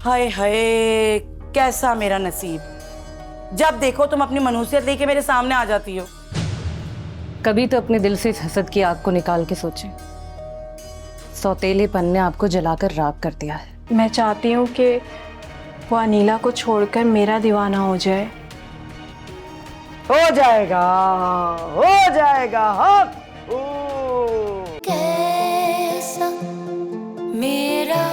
हाय हाय, कैसा मेरा नसीब। जब देखो तुम अपनी मनुसियत लेके मेरे सामने आ जाती हो। कभी तो अपने दिल से इस हसद की आग को निकाल के सोचें। सौतेलेपन ने आपको जलाकर राख कर दिया है। मैं चाहती हूँ कि वो अनीला को छोड़कर मेरा दीवाना हो जाए। हो जाएगा, हो जाएगा। हाँ, कैसा मेरा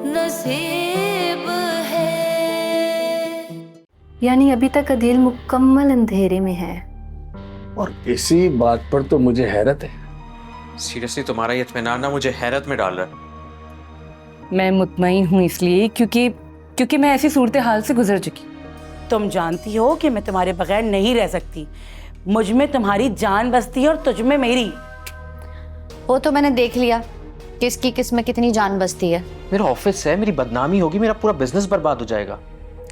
नसीब है। यानी अभी तक अदील मुकम्मल अंधेरे में है। और इसी बात पर तो मुझे हैरत है। सीरियसली तुम्हारा ये इत्मीनान ना मुझे हैरत में डाल रहा है। मैं मुतमईन हूँ इसलिए क्योंकि मैं ऐसी सूरत हाल से गुजर चुकी। तुम जानती हो कि मैं तुम्हारे बगैर नहीं रह सकती। मुझ में तुम्हारी जान बसती है और तुझ में मेरी। वो तो मैंने देख लिया किसकी किस में कितनी जान बसती है। मेरा ऑफिस है, मेरी बदनामी होगी, मेरा पूरा बिजनेस बर्बाद हो जाएगा।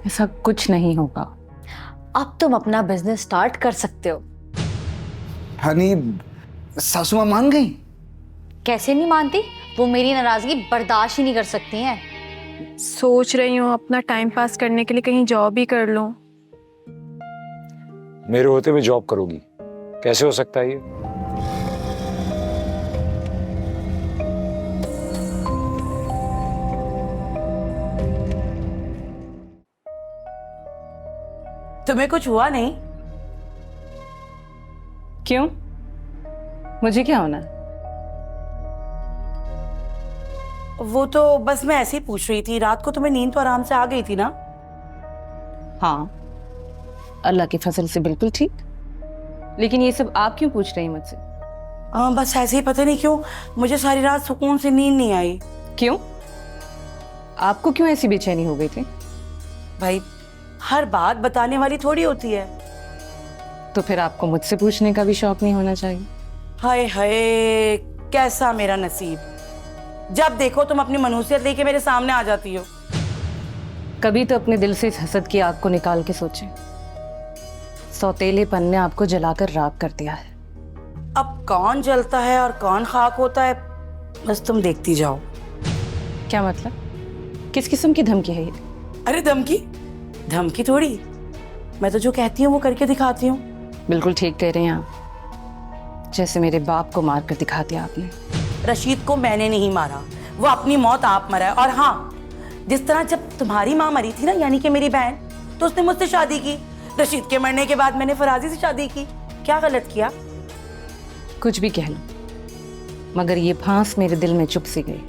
ऐसा कुछ नहीं होगा। अब तुम अपना बिजनेस स्टार्ट कर सकते हो। हनी, सासू माँ मान गई? कैसे नहीं मानती? वो मेरी नाराजगी बर्दाश्त ही नहीं कर सकती हैं। सोच रही हूँ अपना टाइम पास करने के लिए कहीं जॉब ही कर लूँ। मेरे होते हुए जॉब करोगी? कैसे हो सकता है ये? तुम्हें कुछ हुआ नहीं? क्यों? मुझे क्या होना है? वो तो बस मैं ऐसे ही पूछ रही थी। रात को तुम्हें नींद तो आराम से आ गई थी ना? हाँ, अल्लाह की फसल से बिल्कुल ठीक। लेकिन ये सब आप क्यों पूछ रही हैं मुझसे? बस ऐसे ही, पता नहीं क्यों मुझे सारी रात सुकून से नींद नहीं आई। क्यों? आपको क्यों ऐसी बेचैनी हो गई थी? भाई, हर बात बताने वाली थोड़ी होती है। तो फिर आपको मुझसे पूछने का भी शौक नहीं होना चाहिए। हाय हाय, कैसा मेरा नसीब। जब देखो तुम अपनी मनुसियत लेके मेरे सामने आ जाती हो। कभी तो अपने दिल से इस हसद की आग को निकाल के सोचें। सौतेलेपन ने आपको जलाकर राख कर दिया है। अब कौन जलता है और कौन खाक होता है, बस तुम देखती जाओ। क्या मतलब? किस किस्म की धमकी है ये? अरे धमकी धमकी थोड़ी, मैं तो जो कहती हूँ वो करके दिखाती हूँ। बिल्कुल ठीक कह रहे हैं आप। जैसे मेरे बाप को मार कर दिखा दिया आपने। रशीद को मैंने नहीं मारा, वो अपनी मौत आप मरा है। और हाँ, जिस तरह जब तुम्हारी माँ मरी थी ना, यानी कि मेरी बहन, तो उसने मुझसे शादी की। रशीद के मरने के बाद मैंने फराजी से शादी की। क्या गलत किया? कुछ भी कह लो, मगर ये फांस मेरे दिल में चुभ सी गई।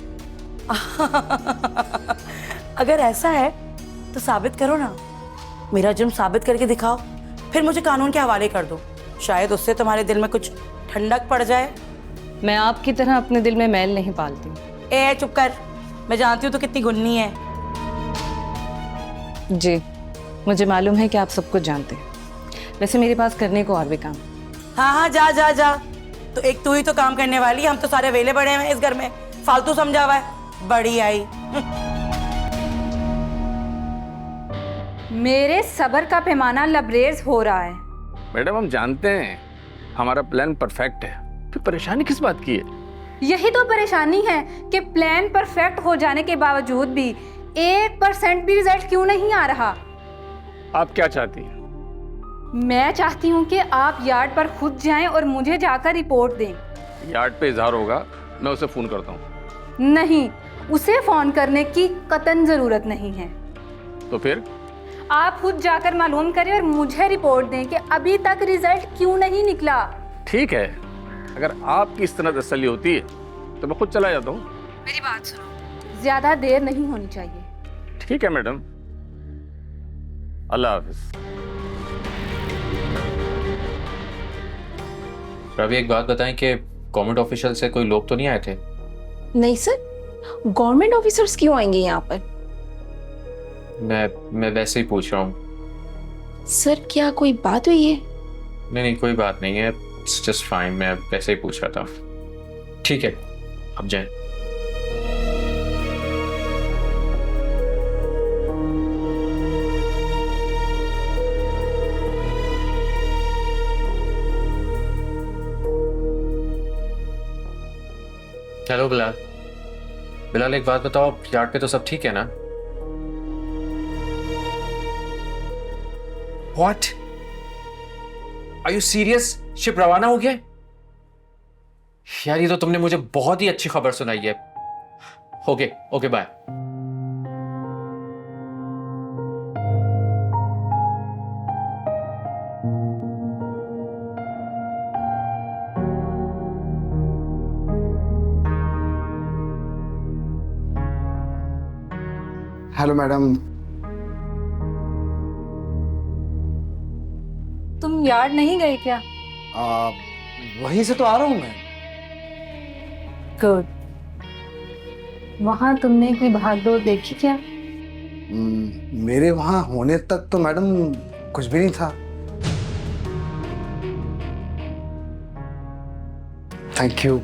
अगर ऐसा है तो साबित करो ना। मेरा जुर्म साबित करके दिखाओ, फिर मुझे कानून के हवाले कर दो। शायद उससे तुम्हारे दिल में कुछ ठंडक पड़ जाए। मैं आपकी तरह अपने दिल में मैल नहीं पालती। ए चुप कर, मैं जानती हूँ तो कितनी गुन्नी है। जी, मुझे मालूम है कि आप सब कुछ जानते हैं। वैसे मेरे पास करने को और भी काम। हाँ हाँ, जा जा जा। तो एक तू ही तो काम करने वाली, हम तो सारे वेले बड़े हैं इस घर में। फालतू समझा हुआ है, बड़ी आई। मेरे सब्र का पैमाना लबरेज हो रहा है। मैडम, हम जानते हैं हमारा प्लान परफेक्ट है, फिर परेशानी किस बात की है? यही तो परेशानी है कि प्लान परफेक्ट हो जाने के बावजूद भी 1% भी रिजल्ट क्यों नहीं आ रहा। आप क्या चाहती हैं? मैं चाहती हूँ कि आप यार्ड पर खुद जाएं और मुझे जाकर रिपोर्ट दें। यार्ड पे इजहार होगा, मैं उसे फोन करता हूँ। नहीं, उसे फोन करने की कतई जरूरत नहीं है। तो फिर आप खुद जाकर मालूम करें और मुझे रिपोर्ट दें कि अभी तक रिजल्ट क्यों नहीं निकला। ठीक है, अगर आपकी इस तरह तसल्ली होती है तो मैं खुद चला जाता हूँ। मेरी बात सुनो, ज्यादा देर नहीं होनी चाहिए। ठीक है मैडम, अल्लाह हाफिज। रवि, एक बात बताएं कि गवर्नमेंट ऑफिशियल से कोई लोग तो नहीं आए थे? नहीं सर, गवर्नमेंट ऑफिसर्स क्यों आएंगे यहाँ पर? मैं वैसे ही पूछ रहा हूँ। सर, क्या कोई बात हुई है? नहीं, कोई बात नहीं है, इट्स जस्ट फाइन। मैं वैसे ही पूछ रहा था। ठीक है, अब जाएं। हेलो बिलाल। बिलाल, एक बात बताओ, यार्ड पे तो सब ठीक है ना? What? Are you serious? Ship रवाना हो गया? यार ये तो तुमने मुझे बहुत ही अच्छी खबर सुनाई है। Okay okay bye. Hello madam. तुम यार्ड नहीं गए क्या? वहीं से तो आ रहा हूँ मैं। गुड। वहां तुमने कोई भागदौड़ देखी क्या? मेरे वहां होने तक तो मैडम कुछ भी नहीं था। Thank you.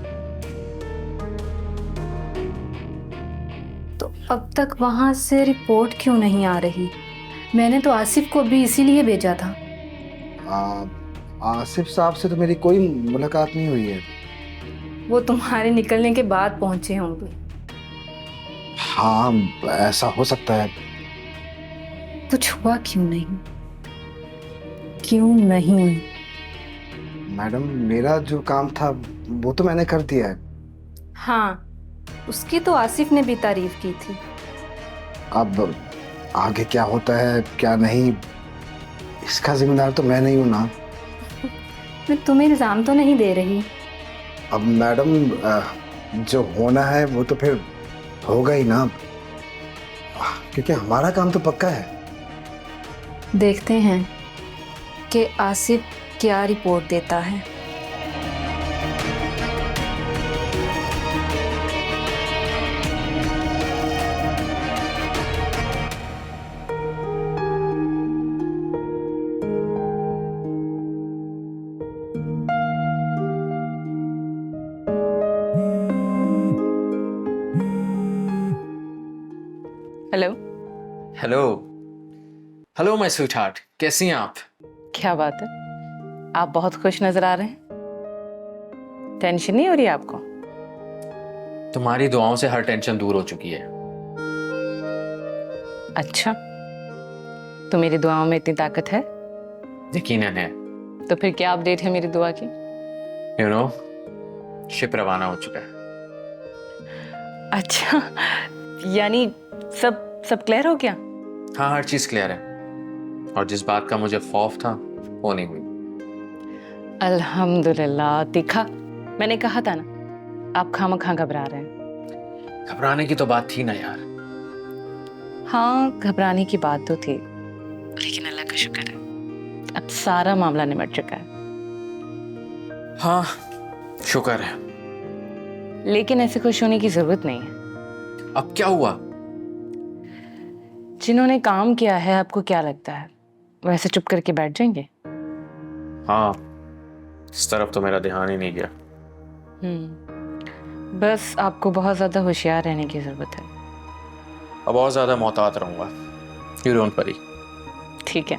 तो अब तक वहां से रिपोर्ट क्यों नहीं आ रही? मैंने तो आसिफ को भी इसीलिए भेजा था। आसिफ साहब से तो मेरी कोई मुलाकात नहीं हुई है। वो तुम्हारे निकलने के बाद पहुंचे होंगे। हाँ, ऐसा हो सकता है। कुछ हुआ क्यों नहीं? क्यों नहीं? मैडम, मेरा जो काम था वो तो मैंने कर दिया है। हाँ, उसकी तो आसिफ ने भी तारीफ की थी। अब आगे क्या होता है क्या नहीं, इसका जिम्मेदार तो मैं नहीं हूं ना। मैं तुम्हें इल्जाम तो नहीं दे रही। अब मैडम, जो होना है वो तो फिर होगा ही ना, क्योंकि हमारा काम तो पक्का है। देखते हैं कि आसिफ क्या रिपोर्ट देता है। Hello. Hello hello my sweet heart, कैसी हैं आप? क्या बात है, आप बहुत खुश नजर आ रहे हैं। टेंशन नहीं हो रही आपको? तुम्हारी दुआओं से हर टेंशन दूर हो चुकी है। अच्छा, तो मेरी दुआओं में इतनी ताकत है? यकीनन है। तो फिर क्या अपडेट है मेरी दुआ की? यू नो, शिप रवाना हो चुका है। अच्छा, यानी सब क्लियर हो गया? हाँ, हर चीज क्लियर है, और जिस बात का मुझे खौफ था वो नहीं हुई। अल्हम्दुलिल्लाह। देखा, मैंने कहा था ना, आप खामखा घबरा रहे हैं। घबराने की तो बात थी ना यार। हाँ, घबराने की बात तो थी, लेकिन अल्लाह का शुक्र है, अब सारा मामला निमट चुका है। हाँ, शुक्र है। लेकिन ऐसे खुश होने की जरूरत नहीं है। अब क्या हुआ? जिन्होंने काम किया है, आपको क्या लगता है वैसे चुप करके बैठ जाएंगे? हाँ, इस तरफ तो मेरा ध्यान ही नहीं गया। बस आपको बहुत ज्यादा होशियार रहने की जरूरत है। अब और ज्यादा मोहतात रहूंगा। You don't worry. ठीक है।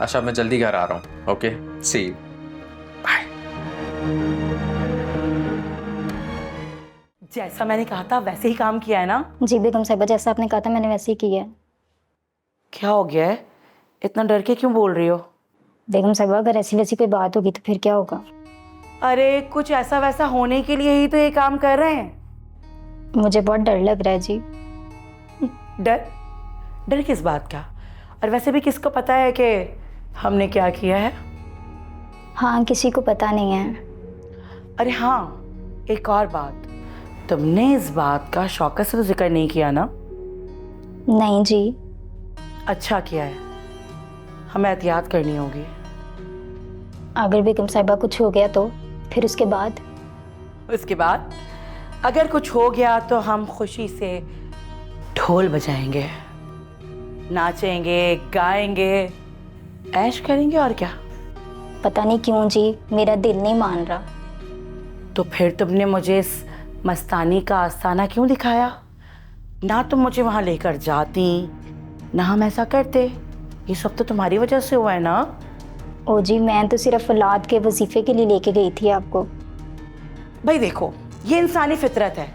अच्छा, मैं जल्दी घर आ रहा हूँ। Okay, see you, bye. जैसा मैंने कहा था वैसे ही काम किया है ना? जी बेगम साहिबा, जैसा आपने कहा था मैंने वैसे ही किया है। क्या हो गया है, इतना डर के क्यों बोल रही हो? बेगम साहिबा, अगर ऐसी वैसी कोई बात होगी तो फिर क्या होगा? अरे कुछ ऐसा वैसा होने के लिए ही तो ये काम कर रहे हैं। मुझे बहुत डर लग रहा है जी। डर? डर किस बात का? और वैसे भी किसको पता है कि हमने क्या किया है? हाँ, किसी को पता नहीं है। अरे हाँ, एक और बात, तुमने इस बात का शौकत से तो जिक्र नहीं किया ना? नहीं जी। अच्छा किया है, हमें एहतियात करनी होगी। अगर बेगम साहिबा कुछ हो गया तो फिर उसके बाद? उसके बाद अगर कुछ हो गया तो हम खुशी से ढोल बजाएंगे, नाचेंगे, गाएंगे, ऐश करेंगे, और क्या। पता नहीं क्यों जी, मेरा दिल नहीं मान रहा। तो फिर तुमने मुझे इस मस्तानी का आस्ताना क्यों दिखाया? ना तुम मुझे वहां लेकर जाती, ना हम ऐसा करते। ये सब तो तुम्हारी वजह से हुआ है ना? ओ जी, मैं तो सिर्फ औलाद के वजीफे के लिए लेके गई थी आपको। भाई देखो, ये इंसानी फितरत है।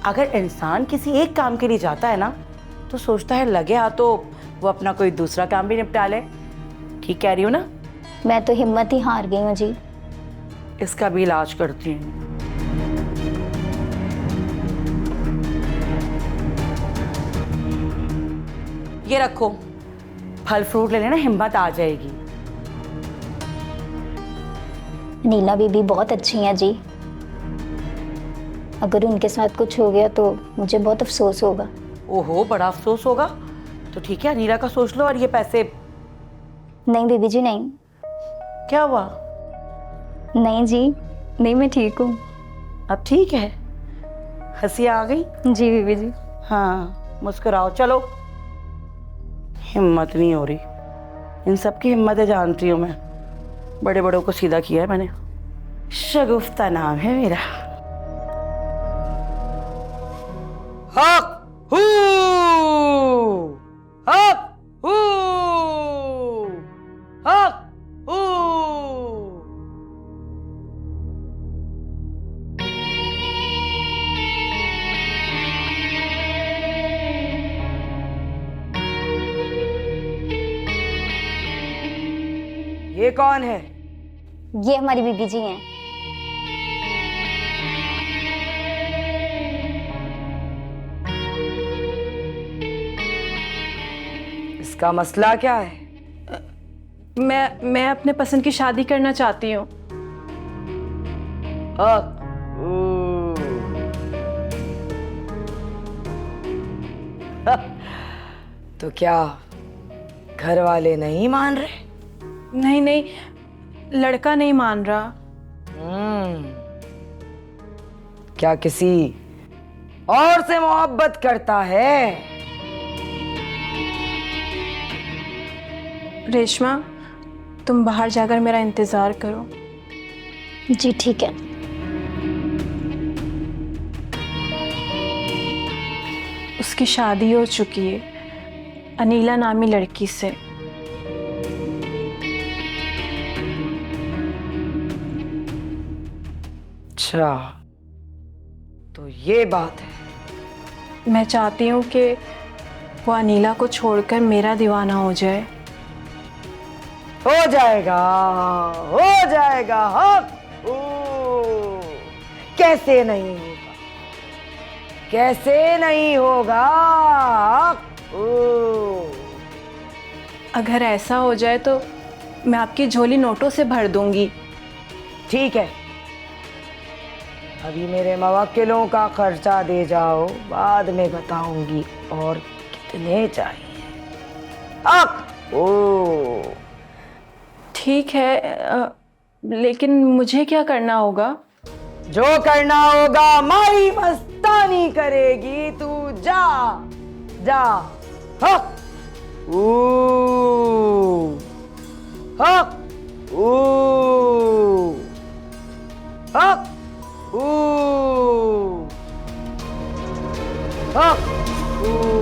अगर इंसान किसी एक काम के लिए जाता है ना, तो सोचता है लगे हाथों वो अपना कोई दूसरा काम भी निपटा ले। ठीक कह रही हूँ ना? मैं तो हिम्मत ही हार गई हूँ जी। इसका भी इलाज करती हूँ। ये रखो, फल फ्रूट ले लेना, हिम्मत आ जाएगी। नीला बीबी बहुत अच्छी हैं जी। अगर उनके साथ कुछ हो गया तो मुझे बहुत अफसोस होगा। ओहो, बड़ा अफसोस होगा। तो ठीक है, नीला का सोच लो और ये पैसे। नहीं बीबी जी नहीं। क्या हुआ? नहीं जी, नहीं मैं ठीक हूँ। अब ठीक है? हंसी आ गई? जी बीबी जी। हाँ, मुस्कुराओ। चलो, हिम्मत नहीं हो रही। इन सब की हिम्मतें जानती हूँ मैं, बड़े बड़ों को सीधा किया है मैंने। शगुफ्ता नाम है मेरा। हक हू, हक हू, हक हू। ये कौन है? ये हमारी बीबी जी हैं। इसका मसला क्या है? मैं अपने पसंद की शादी करना चाहती हूँ। तो क्या घर वाले नहीं मान रहे? नहीं नहीं, लड़का नहीं मान रहा। क्या किसी और से मोहब्बत करता है? रेशमा, तुम बाहर जाकर मेरा इंतजार करो। जी ठीक है। उसकी शादी हो चुकी है अनीला नामी लड़की से। अच्छा, तो ये बात है। मैं चाहती हूँ कि वो अनीला को छोड़कर मेरा दीवाना हो जाए। हो जाएगा, हो जाएगा। हक हू। कैसे नहीं होगा? कैसे नहीं होगा? हक हू। अगर ऐसा हो जाए तो मैं आपकी झोली नोटों से भर दूंगी। ठीक है, अभी मेरे मवक्किलों का खर्चा दे जाओ, बाद में बताऊंगी और कितने चाहिए। हक हू। ठीक है, लेकिन मुझे क्या करना होगा? जो करना होगा माई मस्तानी करेगी। तू जा जा। हक ऊ, हक ऊ, हक ऊ, हक ऊ।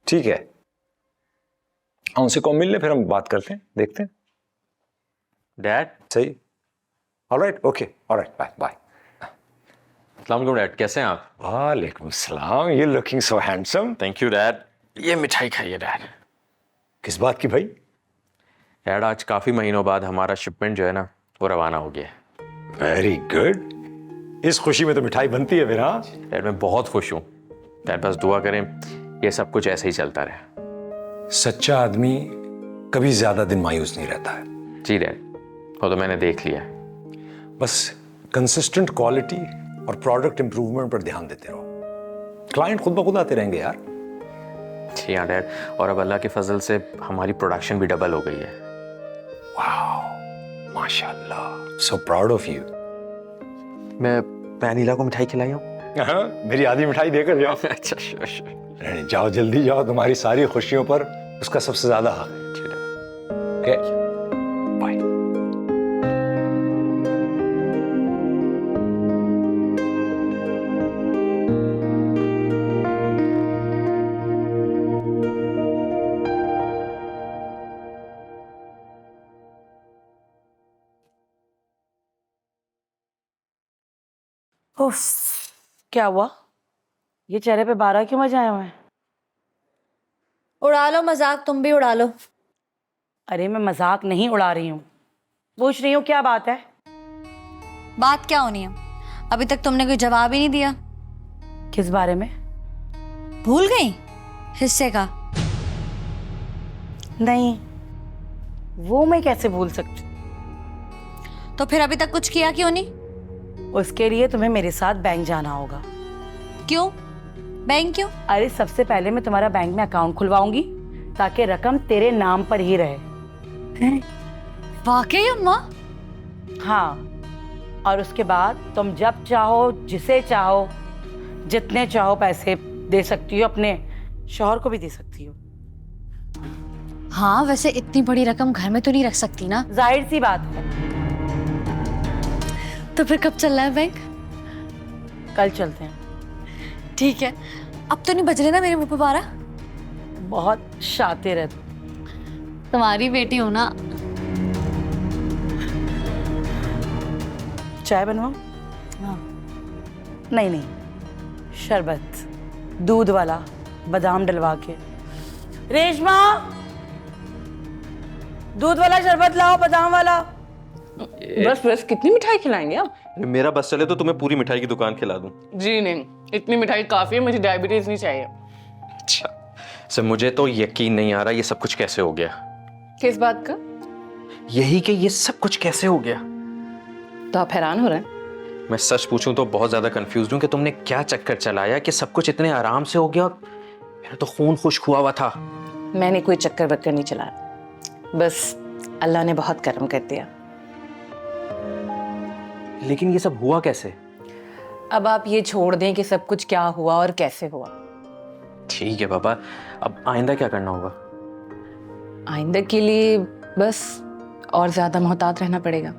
ठीक है, हम उनसे कौन मिल ले, फिर हम बात करते हैं, देखते हैं। डैड, सही। Alright, okay, alright, bye bye. अस्सलाम वालेकुम डैड, कैसे हैं आप? वालेकुम सलाम, you looking so handsome. Thank you dad. ये मिठाई खाइए डैड। किस बात की भाई? डैड, आज काफ़ी महीनों बाद हमारा शिपमेंट जो है ना, वो रवाना हो गया है। वेरी गुड, इस खुशी में तो मिठाई बनती है फिर। हाँ डैड, मैं बहुत खुश हूँ। डैड बस दुआ करें ये सब कुछ ऐसे ही चलता रहे। सच्चा आदमी कभी ज्यादा दिन मायूस नहीं रहता है। जी डैड, वो तो मैंने देख लिया। बस कंसिस्टेंट क्वालिटी और प्रोडक्ट इंप्रूवमेंट पर ध्यान देते रहो, क्लाइंट खुद ब खुद आते रहेंगे यार। जी हाँ डैड, और अब अल्लाह के फजल से हमारी प्रोडक्शन भी डबल हो गई है। वाह, माशाल्लाह, सो प्राउड ऑफ यू। मैं अनीला को मिठाई खिलाई हूँ। हाँ, मेरी आधी मिठाई देकर जाओ। अच्छा श्योर। नहीं, जाओ जल्दी जाओ, तुम्हारी सारी खुशियों पर उसका सबसे ज्यादा हक है। Okay, bye. उफ, क्या हुआ? ये चेहरे पे 12 क्यों बजे आए हुए हैं? उड़ा लो मजाक, तुम भी उड़ा लो। अरे मैं मजाक नहीं उड़ा रही हूँ, पूछ रही हूँ क्या बात है। बात क्या होनी है? अभी तक तुमने कोई जवाब ही नहीं दिया। किस बारे में? भूल गई हिस्से का? नहीं, वो मैं कैसे भूल सकती। तो फिर अभी तक कुछ किया क्यों नहीं? उसके लिए तुम्हें मेरे साथ बैंक जाना होगा। क्यों? बैंक क्यों? अरे सबसे पहले मैं तुम्हारा बैंक में अकाउंट खुलवाऊंगी ताकि रकम तेरे नाम पर ही रहे। वाकई अम्मा? हाँ, और उसके बाद तुम जब चाहो, जिसे चाहो, जितने चाहो पैसे दे सकती हो, अपने शौहर को भी दे सकती हो। हाँ, वैसे इतनी बड़ी रकम घर में तो नहीं रख सकती ना। जाहिर सी बात है। तो फिर कब चलना है बैंक? कल चलते हैं। ठीक है, अब तो नहीं बज रहे ना मेरे मुंह पे 12? बहुत शातिर है तू। तुम्हारी बेटी हो ना। चाय बनवाऊं? हाँ। नहीं नहीं, शरबत दूध वाला, बादाम डलवा के। रेशमा, दूध वाला शरबत लाओ, बादाम वाला। बस बस, कितनी मिठाई खिलाएंगे आप? मेरा बस चले तो तुम्हें पूरी मिठाई की दुकान खिला दूं। जी नहीं, इतनी मिठाई काफी है, मुझे डायबिटीज नहीं चाहिए। अच्छा सर, मुझे तो यकीन नहीं आ रहा ये सब कुछ कैसे हो गया। किस बात का? यही कि ये सब कुछ कैसे हो गया। तो आप हैरान हो रहे हैं? मैं सच पूछूं तो बहुत ज्यादा कंफ्यूज हूं कि तुमने क्या चक्कर चलाया कि सब कुछ इतने आराम से हो गया। मेरा तो खून खुश्क हुआ हुआ था। मैंने कोई चक्कर बक्कर नहीं चलाया, बस अल्लाह ने बहुत करम कर दिया। लेकिन ये सब हुआ कैसे? अब आप ये छोड़ दें कि सब कुछ क्या हुआ और कैसे हुआ। ठीक है बाबा, अब आइंदा क्या करना होगा? आइंदा के लिए बस और ज्यादा मोहतात रहना पड़ेगा।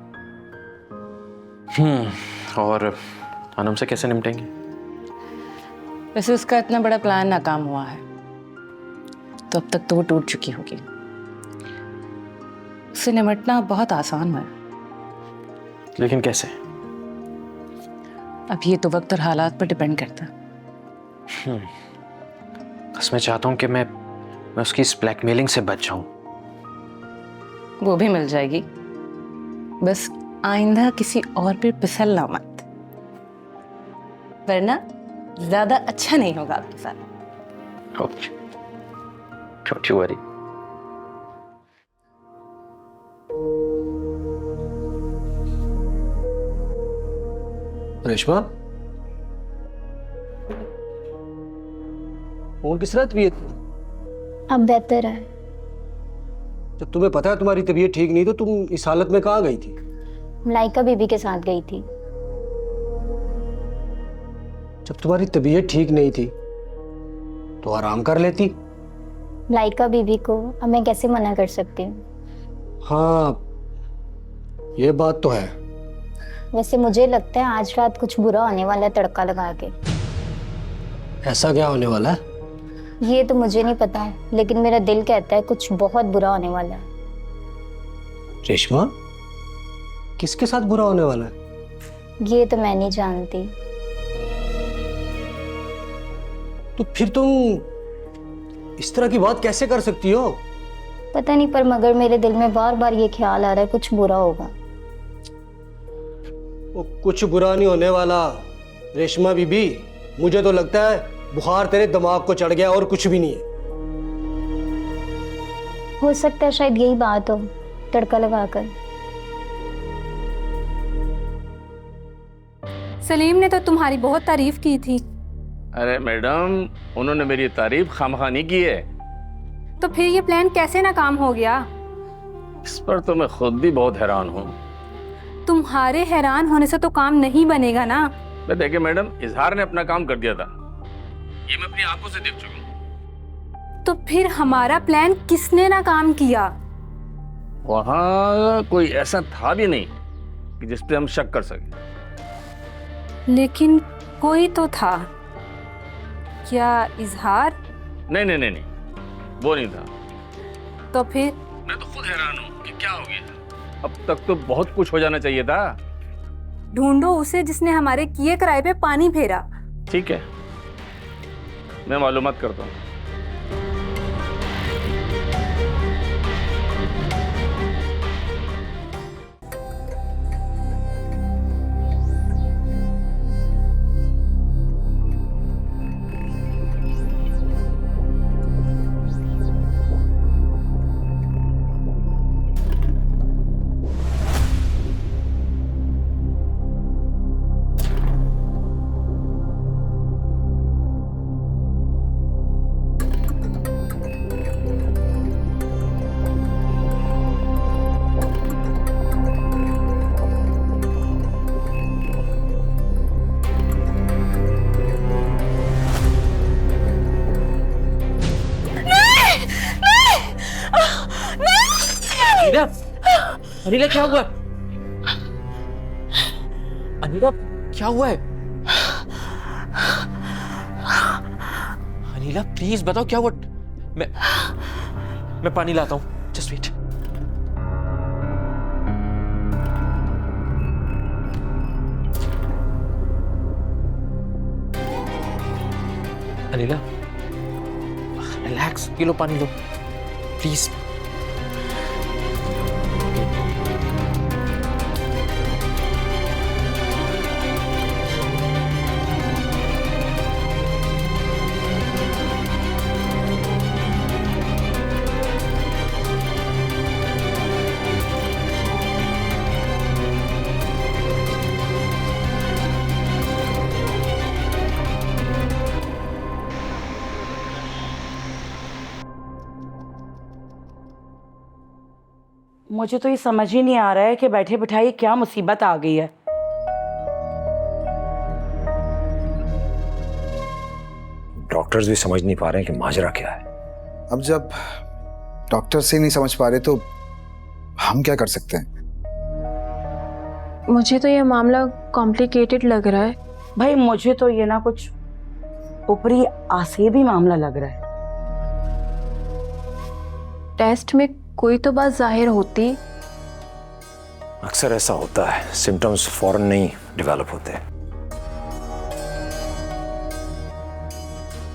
और अनम से कैसे निपटेंगे? वैसे उसका इतना बड़ा प्लान नाकाम हुआ है, तो अब तक तो वो टूट चुकी होगी। उससे निपटना बहुत आसान है। लेकिन कैसे? अब ये तो वक्त और हालात पर डिपेंड करता है। बस मैं चाहता हूँ कि मैं उसकी इस ब्लैकमेलिंग से बच जाऊं। वो भी मिल जाएगी, बस आइंदा किसी और पे फिसलना मत, वरना ज्यादा अच्छा नहीं होगा आपके साथ। Okay, don't you worry. Reshma, और किस तरह तबीयत? अब बेहतर है। जब तुम्हें पता है तुम्हारी तबीयत ठीक नहीं तो तुम इस हालत में कहाँ गई थी? मलाइका बीबी के साथ गई थी। जब तुम्हारी तबीयत ठीक नहीं थी तो आराम कर लेती। मलाइका बीबी को अब मैं कैसे मना कर सकती हूँ? हाँ, ये बात तो है। वैसे मुझे लगता है आज रात कुछ बुरा होने वाला है तड़का लगा के। ऐसा क्या होने वाला है? ये तो मुझे नहीं पता, लेकिन मेरा दिल कहता है कुछ बहुत बुरा होने वाला है। रेशमा, किसके साथ बुरा होने वाला है? ये तो मैं नहीं जानती। तो फिर तुम इस तरह की बात कैसे कर सकती हो? पता नहीं, पर मगर मेरे दिल में बार बार ये ख्याल आ रहा है कुछ बुरा होगा। वो कुछ बुरा नहीं होने वाला रेशमा बीबी। मुझे तो लगता है बुखार तेरे दिमाग को चढ़ गया और कुछ भी नहीं है। हो सकता है शायद यही बात हो, तड़का लगाकर। सलीम ने तो तुम्हारी बहुत तारीफ की थी। अरे मैडम, उन्होंने मेरी तारीफ खामखा नहीं की है। तो फिर ये प्लान कैसे नाकाम हो गया? इस पर तो मैं खुद भी बहुत हैरान हूँ। तुम्हारे हैरान होने से तो काम नहीं बनेगा ना। मैं देखिए मैडम, इजहार ने अपना काम कर दिया था, ये मैं अपनी आंखों से देख चुका हूँ। तो फिर हमारा प्लान किसने नाकाम किया? वहाँ कोई ऐसा था भी नहीं कि जिस पे हम शक कर सके। लेकिन कोई तो था। क्या इजहार? नहीं नहीं नहीं नहीं, वो नहीं था। तो फिर? मैं तो खुद हैरान हूँ कि क्या हो गया। अब तक तो बहुत कुछ हो जाना चाहिए था। ढूंढो उसे जिसने हमारे किए किराए पे पानी फेरा। ठीक है, मैं मालूमात करता हूँ। अनिला, अनिला क्या हुआ? अनिला क्या हुआ है? अनिला प्लीज बताओ क्या हुआ? मैं पानी लाता हूँ, जस्ट वेट। अनिला रिलैक्स, ये लो पानी लो प्लीज। मुझे तो ये समझ ही नहीं आ रहा है कि बैठे बिठाए क्या मुसीबत आ गई है। डॉक्टर्स भी समझ नहीं पा रहे हैं कि माजरा क्या है। अब जब डॉक्टर से नहीं समझ पा रहे तो हम क्या कर सकते हैं? मुझे तो यह मामला कॉम्प्लिकेटेड लग रहा है। भाई मुझे तो ये ना कुछ ऊपरी आसेबी मामला लग रहा है। टेस्ट में कोई तो बात जाहिर होती। अक्सर ऐसा होता है, सिम्टम्स फौरन नहीं डेवलप होते।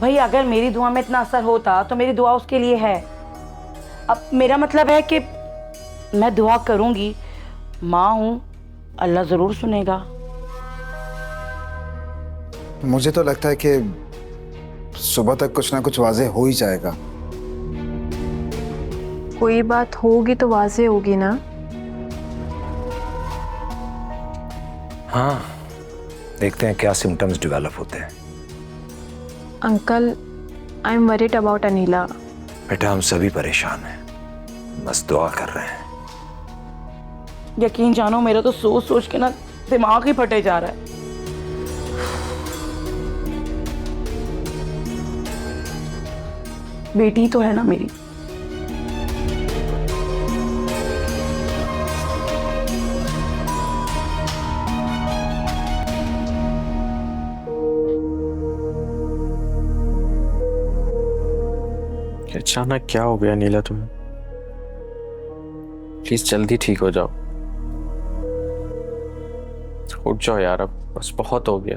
भाई अगर मेरी दुआ में इतना असर होता तो मेरी दुआ उसके लिए है। अब मेरा मतलब है कि मैं दुआ करूंगी, माँ हूं, अल्लाह जरूर सुनेगा। मुझे तो लगता है कि सुबह तक कुछ ना कुछ वाज़ेह हो ही जाएगा। कोई बात होगी तो वाज़ेह होगी ना। हाँ, देखते हैं क्या सिम्टम्स डेवलप होते हैं। Uncle, I am worried about Anila. बेटा हम सभी परेशान हैं, बस दुआ कर रहे हैं। यकीन जानो मेरा तो सोच सोच के ना दिमाग ही फटे जा रहा है। बेटी तो है ना मेरी। अचानक क्या हो गया नीला तुम्हें? प्लीज जल्दी ठीक हो जाओ, उठ जाओ यार, अब बस बहुत हो गया।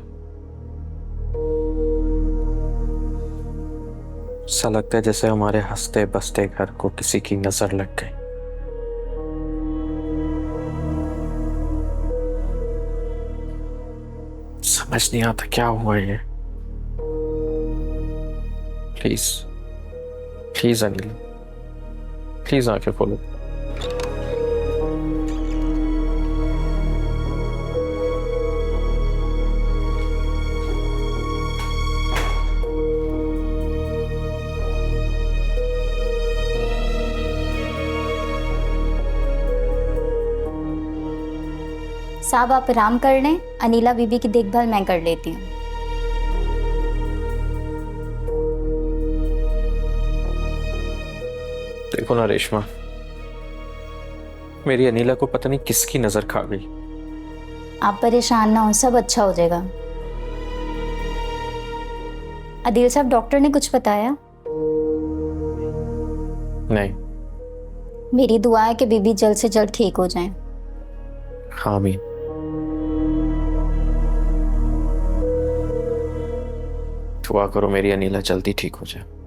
ऐसा लगता है जैसे हमारे हंसते बसते घर को किसी की नजर लग गई। समझ नहीं आता क्या हुआ ये। प्लीज प्लीज अनिल, प्लीज आंखें खोलो। साहब आप आराम कर लें, अनिला बीबी की देखभाल मैं कर लेती हूँ। देखो ना रेशमा, मेरी अनिला को पता नहीं किसकी नजर खा गई। आप परेशान ना हो, सब अच्छा हो जाएगा। आदिल साहब, डॉक्टर ने कुछ बताया? नहीं। मेरी दुआ है कि बीबी जल्द से जल्द ठीक हो जाए। हाँ आमीन। दुआ करो मेरी अनीला जल्दी ठीक हो जाए।